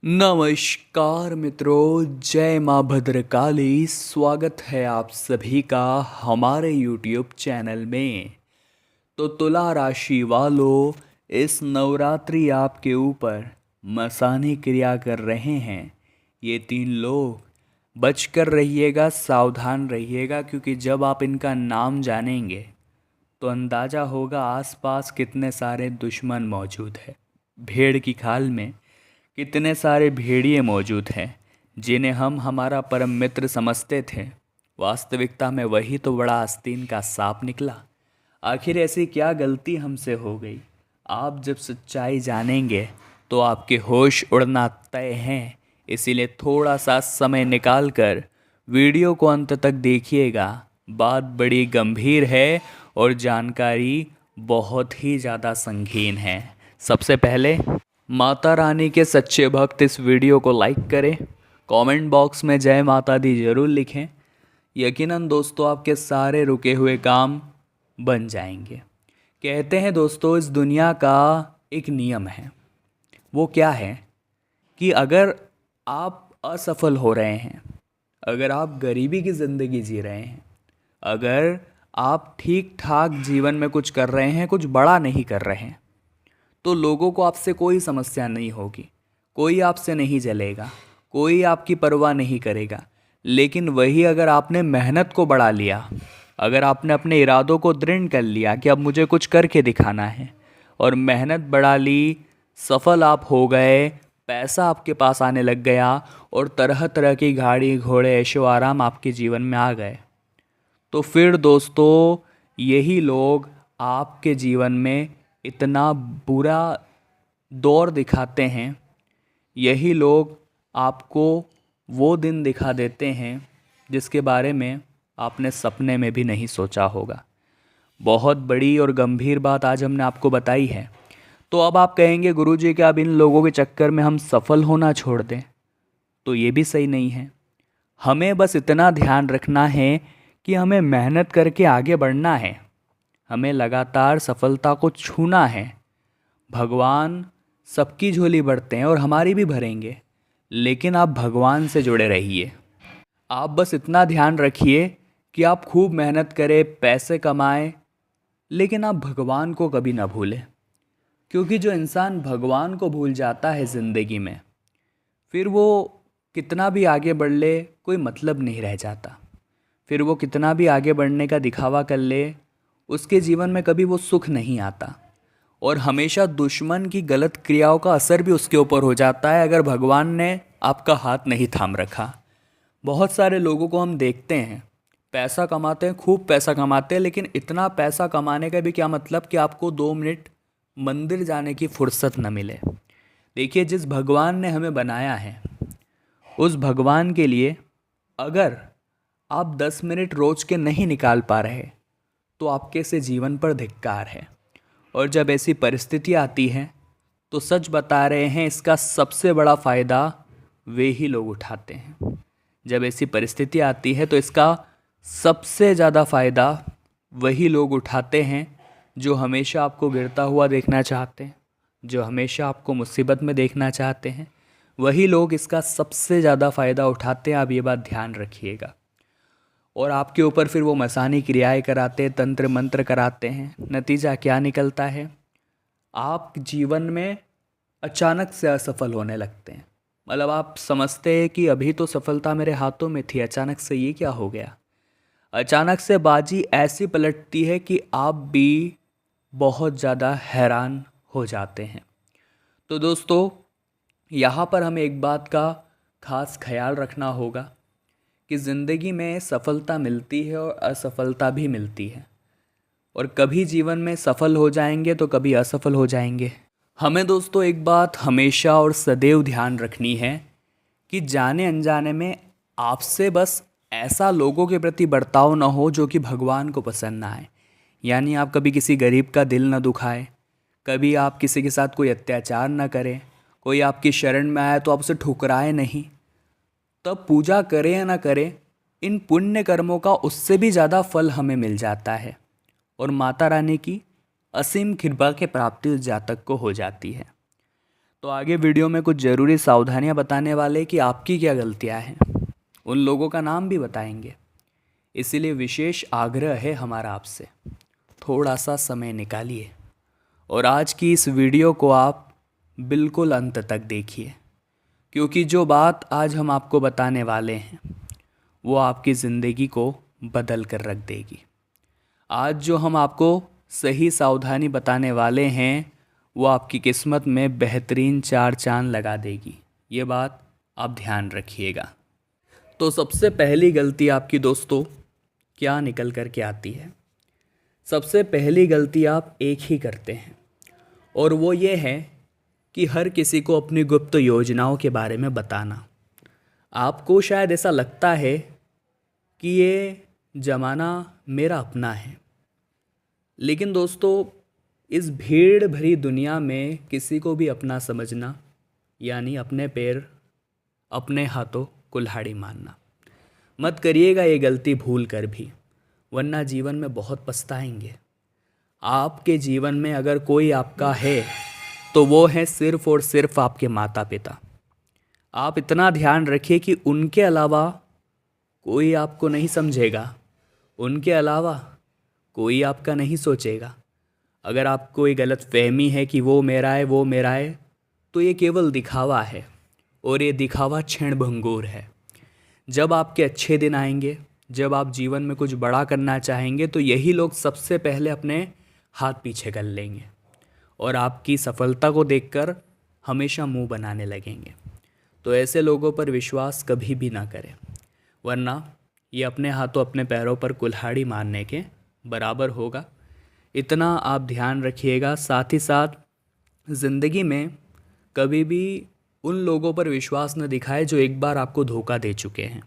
नमस्कार मित्रों, जय माँ भद्रकाली। स्वागत है आप सभी का हमारे YouTube चैनल में। तो तुला राशि वालों, इस नवरात्रि आपके ऊपर मसानी क्रिया कर रहे हैं ये 3 लोग। बचकर रहिएगा, सावधान रहिएगा, क्योंकि जब आप इनका नाम जानेंगे तो अंदाज़ा होगा आसपास कितने सारे दुश्मन मौजूद है। भेड़ की खाल में कितने सारे भेड़िए मौजूद हैं जिन्हें हम हमारा परम मित्र समझते थे। वास्तविकता में वही तो बड़ा आस्तीन का सांप निकला। आखिर ऐसी क्या गलती हमसे हो गई? आप जब सच्चाई जानेंगे तो आपके होश उड़ना तय हैं। इसीलिए थोड़ा सा समय निकाल कर वीडियो को अंत तक देखिएगा। बात बड़ी गंभीर है और जानकारी बहुत ही ज़्यादा संगीन है। सबसे पहले माता रानी के सच्चे भक्त इस वीडियो को लाइक करें, कमेंट बॉक्स में जय माता दी जरूर लिखें। यकीनन दोस्तों आपके सारे रुके हुए काम बन जाएंगे। कहते हैं दोस्तों, इस दुनिया का एक नियम है। वो क्या है कि अगर आप असफल हो रहे हैं, अगर आप गरीबी की ज़िंदगी जी रहे हैं, अगर आप ठीक ठाक जीवन में कुछ कर रहे हैं, कुछ बड़ा नहीं कर रहे हैं, तो लोगों को आपसे कोई समस्या नहीं होगी। कोई आपसे नहीं जलेगा, कोई आपकी परवाह नहीं करेगा। लेकिन वही अगर आपने मेहनत को बढ़ा लिया, अगर आपने अपने इरादों को दृढ़ कर लिया कि अब मुझे कुछ करके दिखाना है, और मेहनत बढ़ा ली, सफल आप हो गए, पैसा आपके पास आने लग गया और तरह तरह की गाड़ी घोड़े ऐशो आराम आपके जीवन में आ गए, तो फिर दोस्तों यही लोग आपके जीवन में इतना बुरा दौर दिखाते हैं। यही लोग आपको वो दिन दिखा देते हैं जिसके बारे में आपने सपने में भी नहीं सोचा होगा। बहुत बड़ी और गंभीर बात आज हमने आपको बताई है। तो अब आप कहेंगे गुरुजी कि अब इन लोगों के चक्कर में हम सफल होना छोड़ दें, तो ये भी सही नहीं है। हमें बस इतना ध्यान रखना है कि हमें मेहनत करके आगे बढ़ना है, हमें लगातार सफलता को छूना है। भगवान सबकी झोली भरते हैं और हमारी भी भरेंगे, लेकिन आप भगवान से जुड़े रहिए। आप बस इतना ध्यान रखिए कि आप खूब मेहनत करें, पैसे कमाएं, लेकिन आप भगवान को कभी ना भूलें। क्योंकि जो इंसान भगवान को भूल जाता है ज़िंदगी में, फिर वो कितना भी आगे बढ़ ले कोई मतलब नहीं रह जाता। फिर वो कितना भी आगे बढ़ने का दिखावा कर ले, उसके जीवन में कभी वो सुख नहीं आता। और हमेशा दुश्मन की गलत क्रियाओं का असर भी उसके ऊपर हो जाता है अगर भगवान ने आपका हाथ नहीं थाम रखा। बहुत सारे लोगों को हम देखते हैं, पैसा कमाते हैं, खूब पैसा कमाते हैं, लेकिन इतना पैसा कमाने का भी क्या मतलब कि आपको 2 मिनट मंदिर जाने की फुर्सत न मिले। देखिए, जिस भगवान ने हमें बनाया है, उस भगवान के लिए अगर आप 10 मिनट रोज के नहीं निकाल पा रहे, तो आपके से जीवन पर धिक्कार है। और जब ऐसी परिस्थिति आती है तो सच बता रहे हैं, इसका सबसे बड़ा फ़ायदा वे ही लोग उठाते हैं। जब ऐसी परिस्थिति आती है तो इसका सबसे ज़्यादा फ़ायदा वही लोग उठाते हैं जो हमेशा आपको गिरता हुआ देखना चाहते हैं, जो हमेशा आपको मुसीबत में देखना चाहते हैं। वही लोग इसका सबसे ज़्यादा फ़ायदा उठाते हैं। आप ये बात ध्यान रखिएगा। और आपके ऊपर फिर वो मसानी क्रियाएं कराते हैं, तंत्र मंत्र कराते हैं। नतीजा क्या निकलता है? आप जीवन में अचानक से असफल होने लगते हैं। मतलब आप समझते हैं कि अभी तो सफलता मेरे हाथों में थी, अचानक से ये क्या हो गया। अचानक से बाजी ऐसी पलटती है कि आप भी बहुत ज़्यादा हैरान हो जाते हैं। तो दोस्तों, यहाँ पर हमें एक बात का खास ख्याल रखना होगा कि ज़िंदगी में सफलता मिलती है और असफलता भी मिलती है, और कभी जीवन में सफल हो जाएंगे तो कभी असफल हो जाएंगे। हमें दोस्तों एक बात हमेशा और सदैव ध्यान रखनी है कि जाने अनजाने में आपसे बस ऐसा लोगों के प्रति बर्ताव ना हो जो कि भगवान को पसंद ना आए। यानी आप कभी किसी गरीब का दिल ना दुखाए, कभी आप किसी के साथ कोई अत्याचार ना करें, कोई आपकी शरण में आए तो आप उसे ठुकराए नहीं। तब पूजा करें या ना करें, इन पुण्य कर्मों का उससे भी ज़्यादा फल हमें मिल जाता है, और माता रानी की असीम कृपा के प्राप्ति उस जातक को हो जाती है। तो आगे वीडियो में कुछ ज़रूरी सावधानियां बताने वाले कि आपकी क्या गलतियां हैं, उन लोगों का नाम भी बताएंगे। इसीलिए विशेष आग्रह है हमारा आपसे, थोड़ा सा समय निकालिए और आज की इस वीडियो को आप बिल्कुल अंत तक देखिए, क्योंकि जो बात आज हम आपको बताने वाले हैं वो आपकी ज़िंदगी को बदल कर रख देगी। आज जो हम आपको सही सावधानी बताने वाले हैं वो आपकी किस्मत में बेहतरीन चार चांद लगा देगी। ये बात आप ध्यान रखिएगा। तो सबसे पहली गलती आपकी दोस्तों क्या निकल कर के आती है? सबसे पहली गलती आप एक ही करते हैं और वो ये है कि हर किसी को अपनी गुप्त योजनाओं के बारे में बताना। आपको शायद ऐसा लगता है कि ये ज़माना मेरा अपना है, लेकिन दोस्तों इस भीड़ भरी दुनिया में किसी को भी अपना समझना यानी अपने पैर अपने हाथों कुल्हाड़ी मारना मत करिएगा, ये गलती भूल कर भी, वरना जीवन में बहुत पछताएंगे। आपके जीवन में अगर कोई आपका है तो वो है सिर्फ और सिर्फ आपके माता पिता। आप इतना ध्यान रखिए कि उनके अलावा कोई आपको नहीं समझेगा, उनके अलावा कोई आपका नहीं सोचेगा। अगर आपको कोई गलत फहमी है कि वो मेरा है वो मेरा है, तो ये केवल दिखावा है और ये दिखावा क्षण भंगुर है। जब आपके अच्छे दिन आएंगे, जब आप जीवन में कुछ बड़ा करना चाहेंगे, तो यही लोग सबसे पहले अपने हाथ पीछे कर लेंगे और आपकी सफलता को देखकर हमेशा मुंह बनाने लगेंगे। तो ऐसे लोगों पर विश्वास कभी भी ना करें, वरना ये अपने हाथों अपने पैरों पर कुल्हाड़ी मारने के बराबर होगा। इतना आप ध्यान रखिएगा। साथ ही साथ ज़िंदगी में कभी भी उन लोगों पर विश्वास न दिखाए जो एक बार आपको धोखा दे चुके हैं,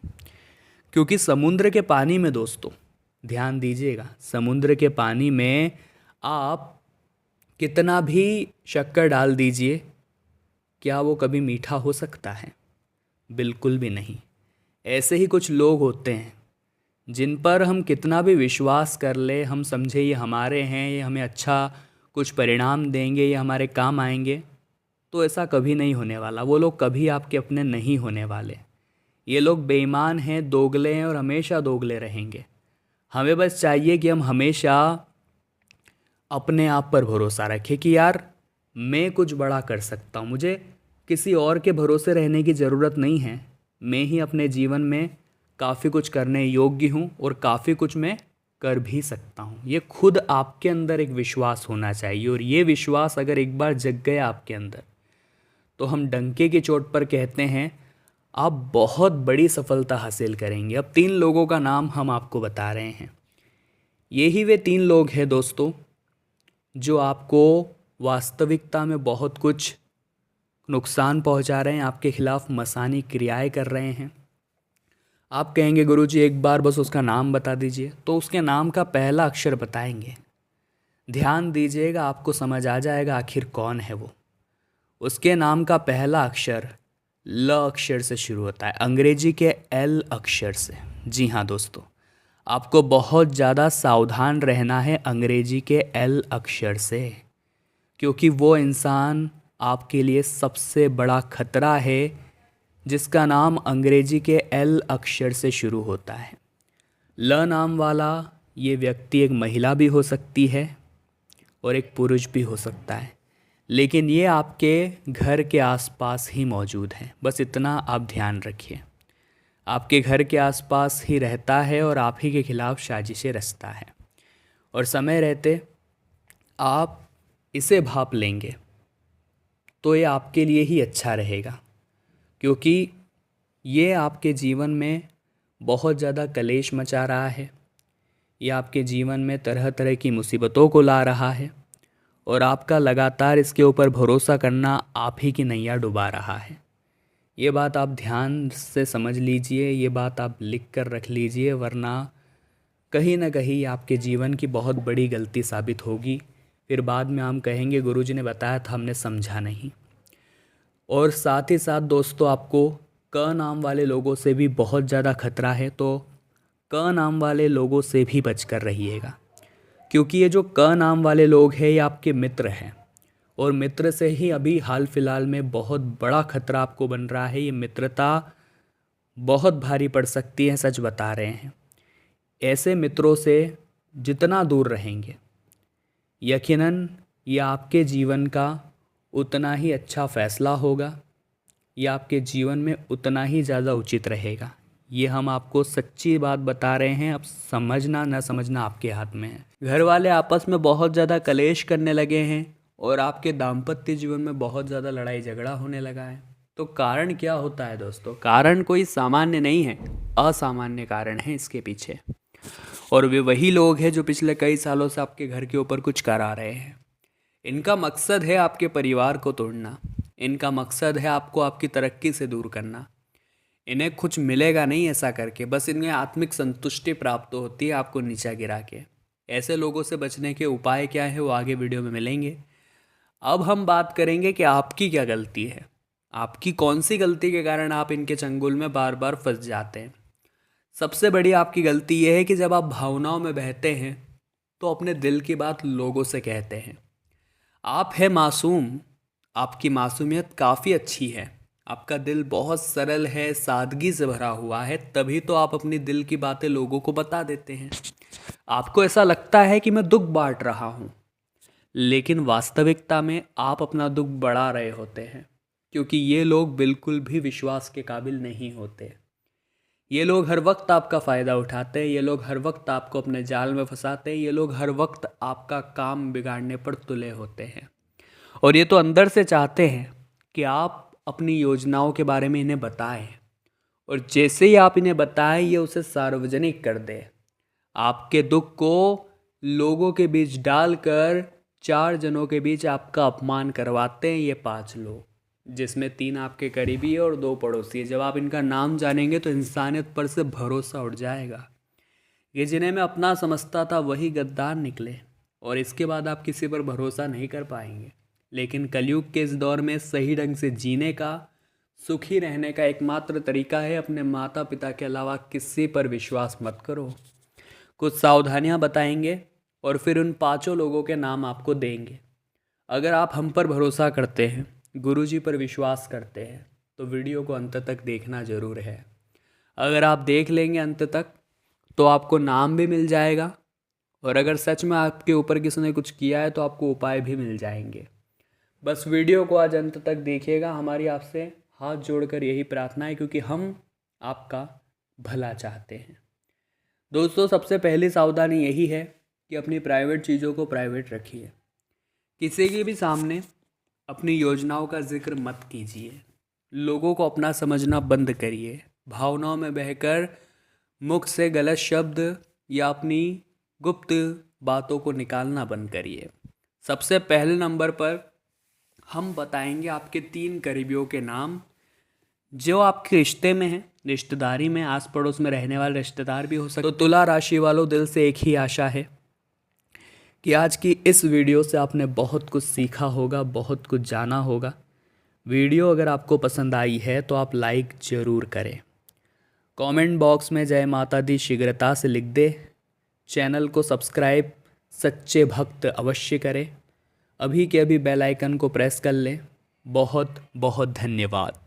क्योंकि समुद्र के पानी में दोस्तों ध्यान दीजिएगा, समुद्र के पानी में आप कितना भी शक्कर डाल दीजिए, क्या वो कभी मीठा हो सकता है? बिल्कुल भी नहीं। ऐसे ही कुछ लोग होते हैं जिन पर हम कितना भी विश्वास कर ले, हम समझे ये हमारे हैं, ये हमें अच्छा कुछ परिणाम देंगे, ये हमारे काम आएंगे, तो ऐसा कभी नहीं होने वाला। वो लोग कभी आपके अपने नहीं होने वाले। ये लोग बेईमान हैं, दोगले हैं और हमेशा दोगले रहेंगे। हमें बस चाहिए कि हम हमेशा अपने आप पर भरोसा रखें कि यार मैं कुछ बड़ा कर सकता हूँ, मुझे किसी और के भरोसे रहने की ज़रूरत नहीं है। मैं ही अपने जीवन में काफ़ी कुछ करने योग्य हूँ और काफ़ी कुछ मैं कर भी सकता हूँ। ये खुद आपके अंदर एक विश्वास होना चाहिए, और ये विश्वास अगर एक बार जग गया आपके अंदर, तो हम डंके की चोट पर कहते हैं आप बहुत बड़ी सफलता हासिल करेंगे। अब 3 लोगों का नाम हम आपको बता रहे हैं। यही वे 3 लोग हैं दोस्तों जो आपको वास्तविकता में बहुत कुछ नुकसान पहुंचा रहे हैं, आपके खिलाफ मसानी क्रियाएं कर रहे हैं। आप कहेंगे गुरुजी एक बार बस उसका नाम बता दीजिए, तो उसके नाम का पहला अक्षर बताएंगे। ध्यान दीजिएगा, आपको समझ आ जाएगा आखिर कौन है वो। उसके नाम का पहला अक्षर ल अक्षर से शुरू होता है, अंग्रेजी के एल अक्षर से। जी हाँ दोस्तों, आपको बहुत ज़्यादा सावधान रहना है अंग्रेजी के एल अक्षर से, क्योंकि वो इंसान आपके लिए सबसे बड़ा खतरा है जिसका नाम अंग्रेजी के एल अक्षर से शुरू होता है। ल नाम वाला ये व्यक्ति एक महिला भी हो सकती है और एक पुरुष भी हो सकता है, लेकिन ये आपके घर के आसपास ही मौजूद है। बस इतना आप ध्यान रखिए, आपके घर के आसपास ही रहता है और आप ही के खिलाफ साजिशें रचता है, और समय रहते आप इसे भाप लेंगे तो ये आपके लिए ही अच्छा रहेगा, क्योंकि ये आपके जीवन में बहुत ज़्यादा कलेश मचा रहा है। ये आपके जीवन में तरह तरह की मुसीबतों को ला रहा है, और आपका लगातार इसके ऊपर भरोसा करना आप ही की नैया डुबा रहा है। ये बात आप ध्यान से समझ लीजिए, ये बात आप लिख कर रख लीजिए, वरना कहीं ना कहीं आपके जीवन की बहुत बड़ी गलती साबित होगी। फिर बाद में हम कहेंगे गुरुजी ने बताया था, हमने समझा नहीं। और साथ ही साथ दोस्तों, आपको क नाम वाले लोगों से भी बहुत ज़्यादा खतरा है, तो क नाम वाले लोगों से भी बचकर रहिएगा, क्योंकि ये जो क नाम वाले लोग हैं ये आपके मित्र हैं, और मित्र से ही अभी हाल फिलहाल में बहुत बड़ा खतरा आपको बन रहा है। ये मित्रता बहुत भारी पड़ सकती है, सच बता रहे हैं। ऐसे मित्रों से जितना दूर रहेंगे, यकीनन ये आपके जीवन का उतना ही अच्छा फैसला होगा, ये आपके जीवन में उतना ही ज़्यादा उचित रहेगा। ये हम आपको सच्ची बात बता रहे हैं। अब समझना न समझना आपके हाथ में है। घर वाले आपस में बहुत ज़्यादा कलेश करने लगे हैं और आपके दाम्पत्य जीवन में बहुत ज़्यादा लड़ाई झगड़ा होने लगा है। तो कारण क्या होता है दोस्तों? कारण कोई सामान्य नहीं है, असामान्य कारण है इसके पीछे। और वे वही लोग हैं जो पिछले कई सालों से आपके घर के ऊपर कुछ करा रहे हैं। इनका मकसद है आपके परिवार को तोड़ना। इनका मकसद है आपको आपकी तरक्की से दूर करना। इन्हें कुछ मिलेगा नहीं ऐसा करके, बस इन्हें आत्मिक संतुष्टि प्राप्त होती है आपको नीचा गिरा के। ऐसे लोगों से बचने के उपाय क्या है वो आगे वीडियो में मिलेंगे। अब हम बात करेंगे कि आपकी क्या गलती है, आपकी कौन सी गलती के कारण आप इनके चंगुल में बार बार फंस जाते हैं। सबसे बड़ी आपकी गलती यह है कि जब आप भावनाओं में बहते हैं तो अपने दिल की बात लोगों से कहते हैं। आप है मासूम, आपकी मासूमियत काफ़ी अच्छी है, आपका दिल बहुत सरल है, सादगी से भरा हुआ है, तभी तो आप अपनी दिल की बातें लोगों को बता देते हैं। आपको ऐसा लगता है कि मैं दुख बांट रहा हूँ, लेकिन वास्तविकता में आप अपना दुख बढ़ा रहे होते हैं, क्योंकि ये लोग बिल्कुल भी विश्वास के काबिल नहीं होते। ये लोग हर वक्त आपका फ़ायदा उठाते हैं, ये लोग हर वक्त आपको अपने जाल में फंसाते हैं, ये लोग हर वक्त आपका काम बिगाड़ने पर तुले होते हैं। और ये तो अंदर से चाहते हैं कि आप अपनी योजनाओं के बारे में इन्हें बताएं, और जैसे ही आप इन्हें बताएं ये उसे सार्वजनिक कर दें। आपके दुख को लोगों के बीच डालकर 4 जनों के बीच आपका अपमान करवाते हैं ये 5 लोग, जिसमें 3 आपके करीबी है और 2 पड़ोसी है। जब आप इनका नाम जानेंगे तो इंसानियत पर से भरोसा उठ जाएगा। ये जिन्हें मैं अपना समझता था वही गद्दार निकले, और इसके बाद आप किसी पर भरोसा नहीं कर पाएंगे। लेकिन कलयुग के इस दौर में सही ढंग से जीने का, सुखी रहने का एकमात्र तरीका है अपने माता पिता के अलावा किसी पर विश्वास मत करो। कुछ सावधानियां बताएंगे और फिर उन 5 लोगों के नाम आपको देंगे। अगर आप हम पर भरोसा करते हैं, गुरुजी पर विश्वास करते हैं, तो वीडियो को अंत तक देखना ज़रूर है। अगर आप देख लेंगे अंत तक तो आपको नाम भी मिल जाएगा, और अगर सच में आपके ऊपर किसी ने कुछ किया है तो आपको उपाय भी मिल जाएंगे। बस वीडियो को आज अंत तक देखिएगा। हमारी आपसे हाथ जोड़कर यही प्रार्थना है, क्योंकि हम आपका भला चाहते हैं। दोस्तों, सबसे पहली सावधानी यही है कि अपनी प्राइवेट चीज़ों को प्राइवेट रखिए। किसी के भी सामने अपनी योजनाओं का जिक्र मत कीजिए। लोगों को अपना समझना बंद करिए। भावनाओं में बहकर मुख से गलत शब्द या अपनी गुप्त बातों को निकालना बंद करिए। सबसे पहले नंबर पर हम बताएंगे आपके 3 करीबियों के नाम, जो आपके रिश्ते में हैं, रिश्तेदारी में, आस पड़ोस में रहने वाले रिश्तेदार भी हो सकते। तो तुला राशि वालों, दिल से एक ही आशा है कि आज की इस वीडियो से आपने बहुत कुछ सीखा होगा, बहुत कुछ जाना होगा। वीडियो अगर आपको पसंद आई है तो आप लाइक ज़रूर करें। कमेंट बॉक्स में जय माता दी शीघ्रता से लिख दे। चैनल को सब्सक्राइब सच्चे भक्त अवश्य करें। अभी के अभी बेल आइकन को प्रेस कर लें। बहुत बहुत धन्यवाद।